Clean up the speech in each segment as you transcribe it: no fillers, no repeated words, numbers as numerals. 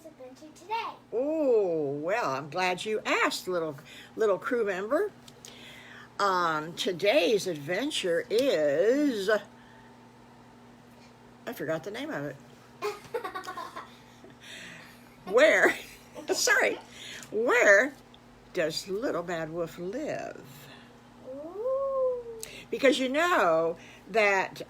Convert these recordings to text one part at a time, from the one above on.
adventure today? Oh, well, I'm glad you asked, little crew member. Today's adventure is... I forgot the name of it. Where does Little Bad Wolf live? Ooh. Because you know that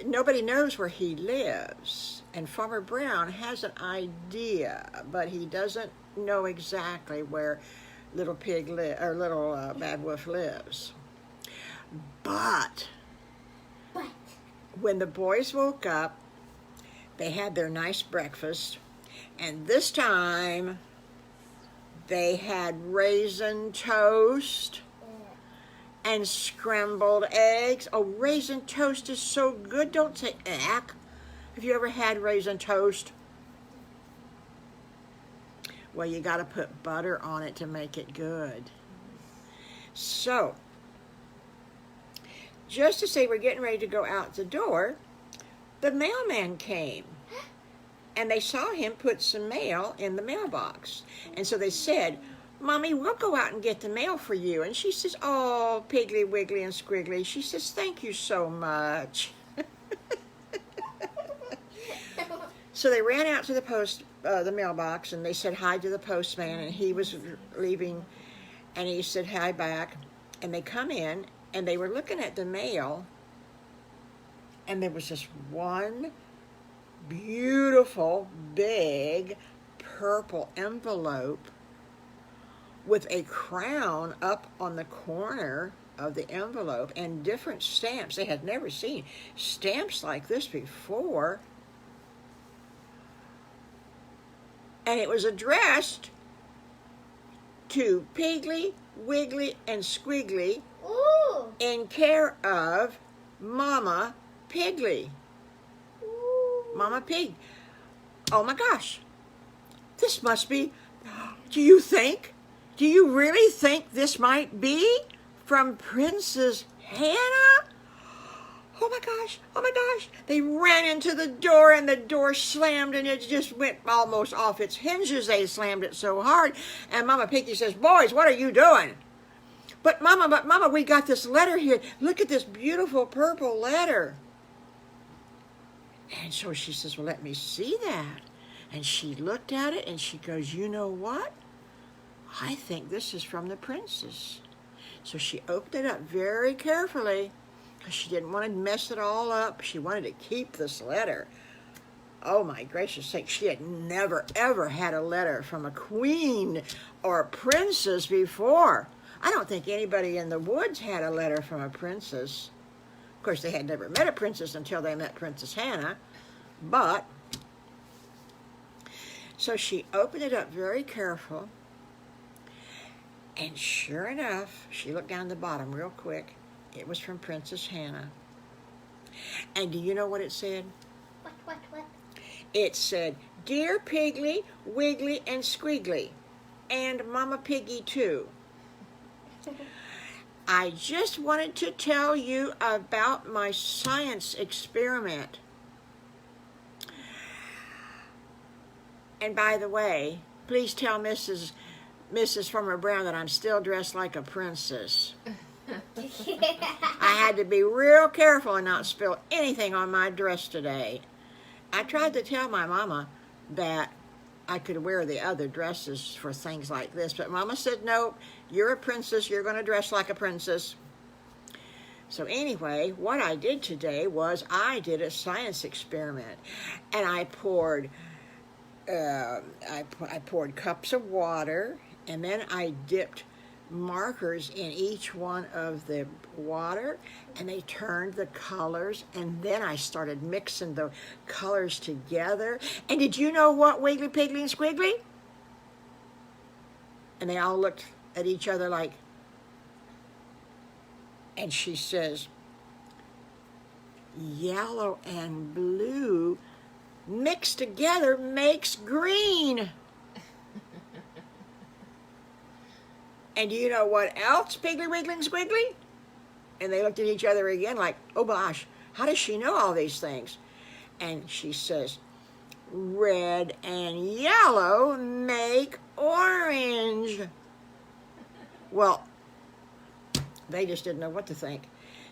nobody knows where he lives, and Farmer Brown has an idea, but he doesn't know exactly where Little Bad Wolf lives. But when the boys woke up, they had their nice breakfast, and this time they had raisin toast and scrambled eggs. Oh, raisin toast is so good. Don't say ack. Have you ever had raisin toast? Well, you got to put butter on it to make it good. So, just to say we're getting ready to go out the door, the mailman came. And they saw him put some mail in the mailbox. And so they said, Mommy, we'll go out and get the mail for you. And she says, oh, Piggly, Wiggly, and Squiggly. She says, thank you so much. So they ran out to the mailbox, and they said hi to the postman, and he was leaving, and he said hi back. And they come in, and they were looking at the mail, and there was this one beautiful, big, purple envelope with a crown up on the corner of the envelope and different stamps. They had never seen stamps like this before. And it was addressed to Piggly, Wiggly, and Squiggly. Ooh. In care of Mama Piggly. Mama Pig. Oh my gosh. This must be... Do you really think this might be from Princess Hannah? Oh my gosh. They ran into the door, and the door slammed, and it just went almost off its hinges. They slammed it so hard. And Mama Piggy says, boys, what are you doing? But Mama, we got this letter here. Look at this beautiful purple letter. And so she says, well, let me see that. And she looked at it, and she goes, you know what? I think this is from the princess. So she opened it up very carefully, because she didn't want to mess it all up. She wanted to keep this letter. Oh, my gracious sake. She had never, ever had a letter from a queen or a princess before. I don't think anybody in the woods had a letter from a princess. Of course, they had never met a princess until they met Princess Hannah. But, so she opened it up very careful. And sure enough, she looked down the bottom real quick. It was from Princess Hannah. And do you know what it said? What? It said, Dear Piggly, Wiggly, and Squiggly, and Mama Piggy too. I just wanted to tell you about my science experiment. And by the way, please tell Mrs. Farmer Brown that I'm still dressed like a princess. I had to be real careful and not spill anything on my dress today. I tried to tell my mama that I could wear the other dresses for things like this, but Mama said, no, you're a princess, you're going to dress like a princess. So anyway, what I did today was I did a science experiment, and I poured cups of water, and then I dipped markers in each one of the water, and they turned the colors, and then I started mixing the colors together. And did you know what, Wiggly, Piggly, and Squiggly? And they all looked at each other like, and she says, yellow and blue mixed together makes green. And do you know what else, Piggly, Wiggly, and Squiggly? And they looked at each other again like, oh gosh, how does she know all these things? And she says, red and yellow make orange. Well, they just didn't know what to think.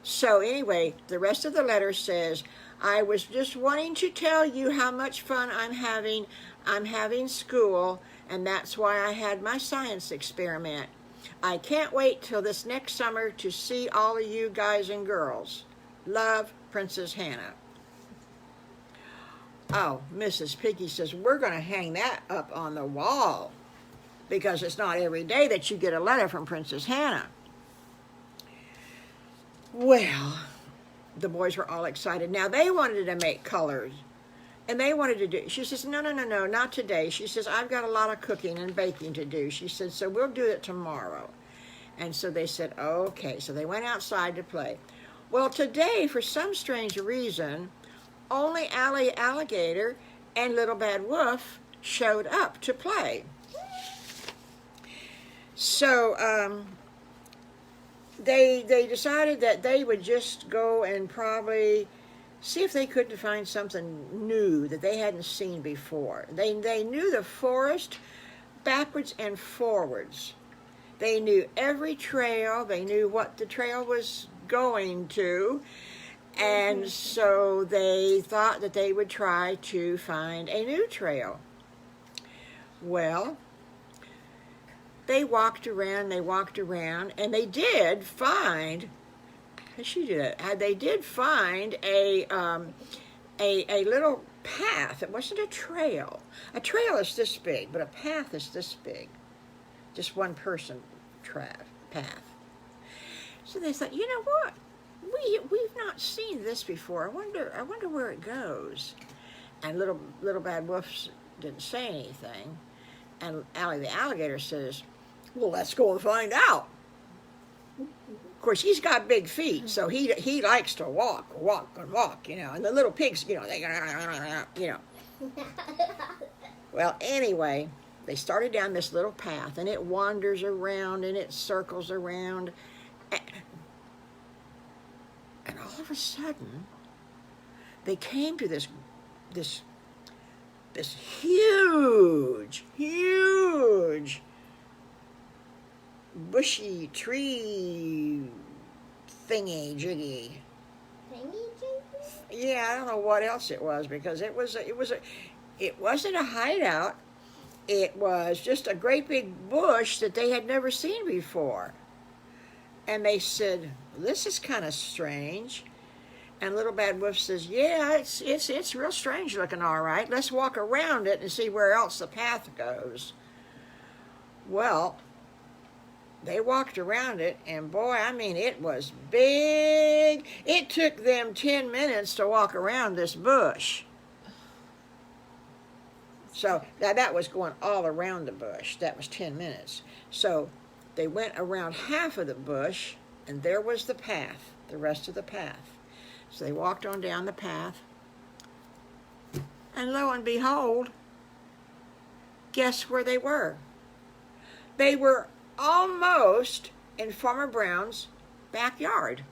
So anyway, the rest of the letter says, I was just wanting to tell you how much fun I'm having. I'm having school, and that's why I had my science experiment. I can't wait till this next summer to see all of you guys and girls. Love, Princess Hannah. Oh, Mrs. Piggy says, we're going to hang that up on the wall because it's not every day that you get a letter from Princess Hannah. Well, the boys were all excited. Now, they wanted to make colors, and they wanted to do, she says, no, not today. She says, I've got a lot of cooking and baking to do. She said, so we'll do it tomorrow. And so they said, okay. So they went outside to play. Well, today, for some strange reason, only Allie Alligator and Little Bad Wolf showed up to play. So they decided that they would just go and probably see if they couldn't find something new that they hadn't seen before. They knew the forest backwards and forwards. They knew every trail. They knew what the trail was going to. And so they thought that they would try to find a new trail. Well, they walked around, and they did find, they did find a little path. It wasn't a trail. A trail is this big, but a path is this big. Just one person path. So they thought, you know what? We've not seen this before. I wonder where it goes. And little Bad Wolf didn't say anything. And Allie the Alligator says, well, let's go and find out. Of course, he's got big feet, so he likes to walk, you know. And the little pigs, you know, Well, anyway, they started down this little path, and it wanders around, and it circles around. And all of a sudden, they came to this huge bushy tree thingy-jiggy. Yeah, I don't know what else it was, because it wasn't a hideout. It was just a great big bush that they had never seen before. And they said, this is kind of strange. And Little Bad Wolf says, yeah, it's real strange looking, all right. Let's walk around it and see where else the path goes. Well, they walked around it, and boy, I mean, it was big. It took them 10 minutes to walk around this bush. So that was going all around the bush. That was 10 minutes. So they went around half of the bush, and there was the path, the rest of the path. So they walked on down the path, and lo and behold, guess where they were? They were almost in Farmer Brown's backyard.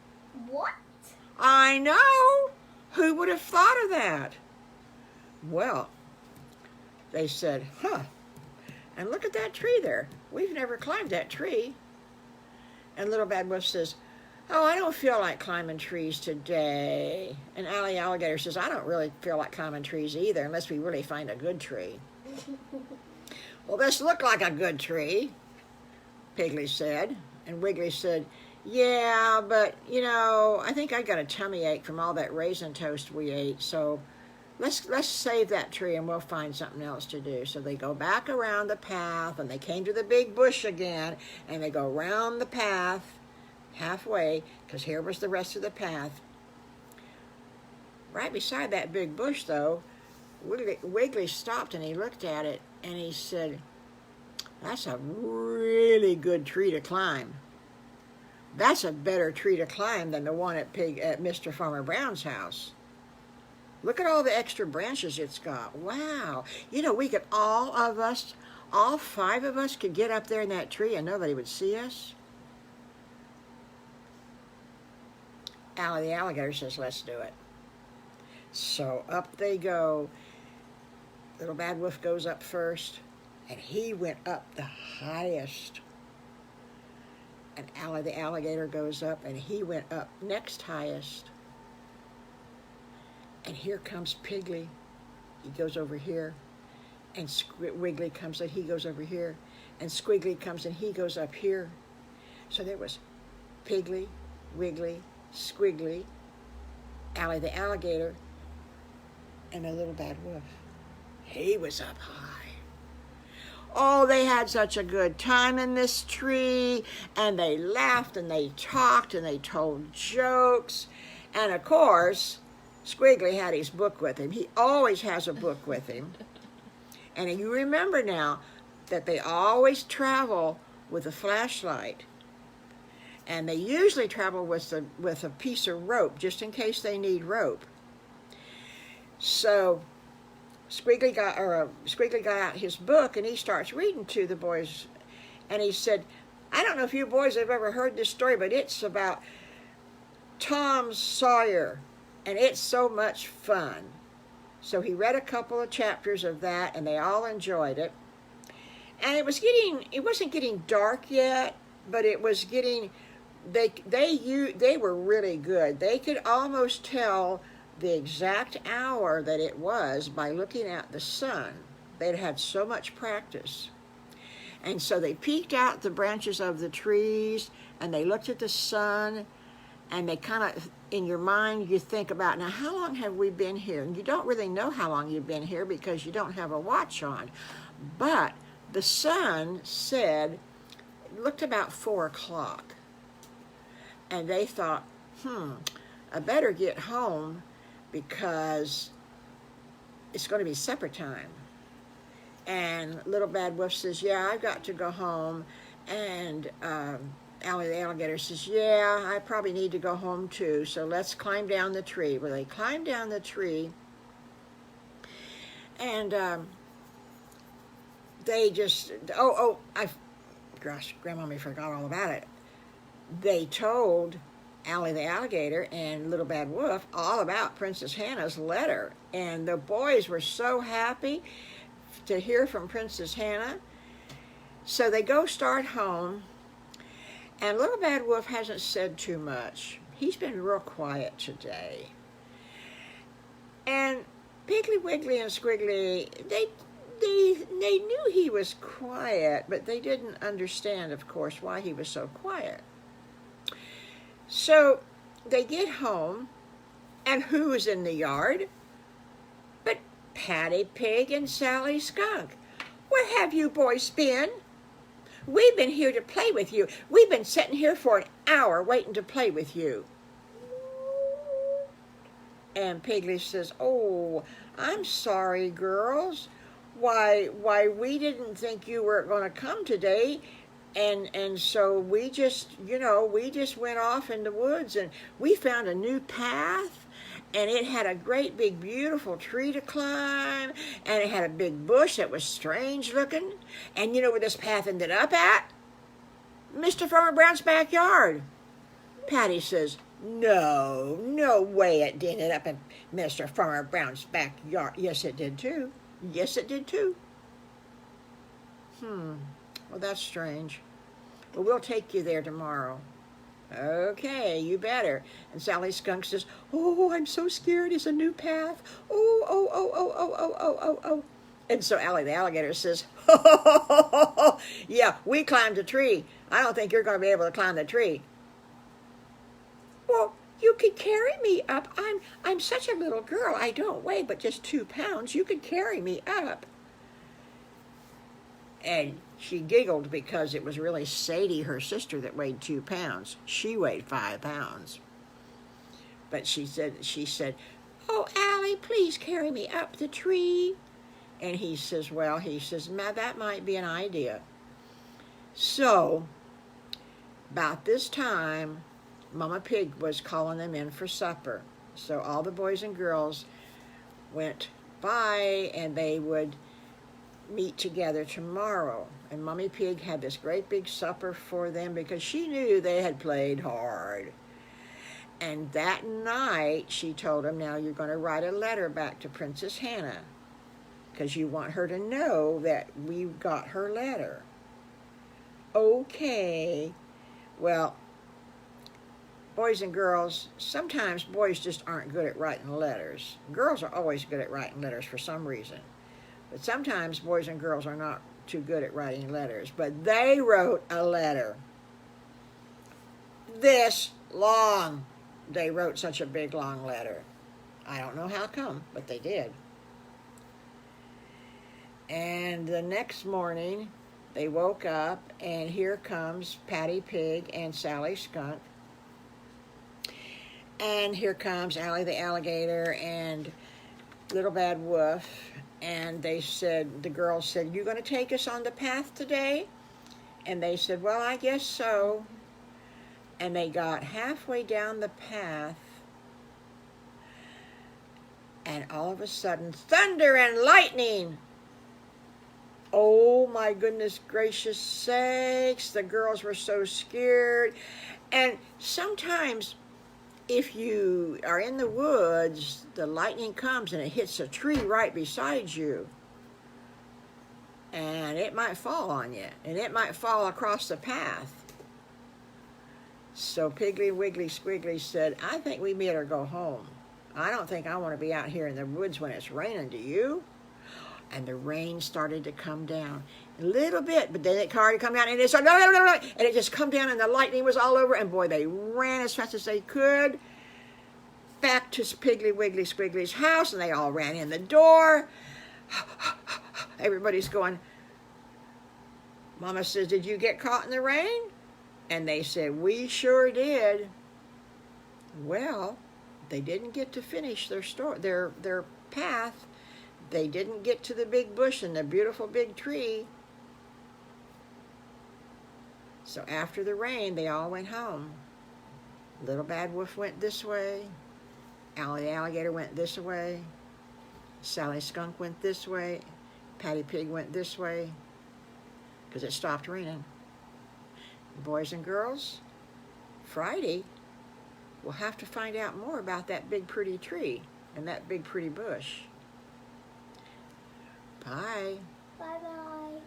What? I know! Who would have thought of that? Well, they said, and look at that tree there. We've never climbed that tree. And Little Bad Wolf says, oh, I don't feel like climbing trees today. And Allie Alligator says, I don't really feel like climbing trees either, unless we really find a good tree. Well, this looked like a good tree, Piggly said. And Wiggly said, yeah, but, you know, I think I got a tummy ache from all that raisin toast we ate, so let's save that tree and we'll find something else to do. So they go back around the path, and they came to the big bush again, and they go around the path halfway, because here was the rest of the path. Right beside that big bush, though, Wiggly stopped, and he looked at it, and he said, that's a really good tree to climb. That's a better tree to climb than the one at Mr. Farmer Brown's house. Look at all the extra branches it's got. Wow. You know, we could all 5 of us could get up there in that tree and nobody would see us. Allie the Alligator says, let's do it. So up they go. Little Bad Wolf goes up first, and he went up the highest. And Ally the alligator goes up, and he went up next highest. And here comes Piggly. He goes over here. And Wiggly comes and he goes over here. And Squiggly comes and he goes up here. So there was Piggly, Wiggly, Squiggly, Ally the alligator, and the Little Bad Wolf. He was up high. Oh, they had such a good time in this tree, and they laughed and they talked and they told jokes. And of course, Squiggly had his book with him. He always has a book with him. And you remember now that they always travel with a flashlight. And they usually travel with a piece of rope, just in case they need rope. So Squiggly got out his book, and he starts reading to the boys. And he said, I don't know if you boys have ever heard this story, but it's about Tom Sawyer, and it's so much fun. So he read a couple of chapters of that, and they all enjoyed it. And it wasn't getting dark yet, but it was getting, they were really good. They could almost tell the exact hour that it was by looking at the sun. They'd had so much practice. And so they peeked out the branches of the trees, and they looked at the sun, and they kind of, in your mind, you think about, now how long have we been here? And you don't really know how long you've been here because you don't have a watch on. But the sun said, it looked about 4 o'clock. And they thought, I better get home because it's going to be supper time. And Little Bad Wolf says, yeah, I've got to go home. And Ally the alligator says, yeah, I probably need to go home too, so let's climb down the tree. Well, they climbed down the tree, and they just, gosh, GrandMommy forgot all about it. They told Ally the alligator and Little Bad Wolf all about Princess Hannah's letter, and the boys were so happy to hear from Princess Hannah. So they go start home, and Little Bad Wolf hasn't said too much. He's been real quiet today. And Piggly Wiggly and Squiggly, they knew he was quiet, but they didn't understand, of course, why he was so quiet. So they get home, and who's in the yard but Patty Pig and Sally Skunk? Where have you boys been? We've been here to play with you. We've been sitting here for an hour waiting to play with you. And Piggly says, oh, I'm sorry, girls. Why, we didn't think you were going to come today. And so we just went off in the woods, and we found a new path. And it had a great big beautiful tree to climb, and it had a big bush that was strange looking. And you know where this path ended up at? Mr. Farmer Brown's backyard. Patty says, no way it ended up in Mr. Farmer Brown's backyard. Yes, it did too. Yes, it did too. Well, that's strange. Well, we'll take you there tomorrow. Okay, you better. And Sally Skunk says, oh, I'm so scared. It's a new path. Oh. And so Ally the alligator says, yeah, we climbed a tree. I don't think you're going to be able to climb the tree. Well, you could carry me up. I'm such a little girl. I don't weigh but just 2 pounds. You could carry me up. And she giggled because it was really Sadie, her sister, that weighed 2 pounds. She weighed 5 pounds. But she said, oh, Ally, please carry me up the tree. And he says, now that might be an idea. So, about this time, Mama Pig was calling them in for supper. So all the boys and girls went by, and they would meet together tomorrow. And Mommy Pig had this great big supper for them because she knew they had played hard. And that night she told them, now you're going to write a letter back to Princess Hannah. because you want her to know that we got her letter. Okay. Well, boys and girls, sometimes boys just aren't good at writing letters. Girls are always good at writing letters for some reason. But sometimes boys and girls are not too good at writing letters. But they wrote a letter this long. They wrote such a big, long letter. I don't know how come, but they did. And the next morning, they woke up, and here comes Patty Pig and Sally Skunk. And here comes Allie the Alligator and Little Bad Wolf. And they said, the girls said, "You going to take us on the path today?" And they said, "Well, I guess so." And they got halfway down the path, and all of a sudden, thunder and lightning. Oh my goodness gracious sakes, the girls were so scared. And sometimes if you are in the woods, the lightning comes and it hits a tree right beside you. And it might fall on you, and it might fall across the path. So Piggly, Wiggly, Squiggly said, "I think we better go home. I don't think I want to be out here in the woods when it's raining, do you?" And the rain started to come down a little bit, but then it started to come down, and it started, and it just come down, and the lightning was all over, and boy, they ran as fast as they could back to Piggly, Wiggly, Squiggly's house, and they all ran in the door. Everybody's going, Mama says, "Did you get caught in the rain?" And they said, "We sure did." Well, they didn't get to finish their path. They didn't get to the big bush and the beautiful big tree. So after the rain, they all went home. Little Bad Wolf went this way. Allie the Alligator went this way. Sally Skunk went this way. Patty Pig went this way, because it stopped raining. Boys and girls, Friday, we'll have to find out more about that big pretty tree and that big pretty bush. Bye. Bye-bye.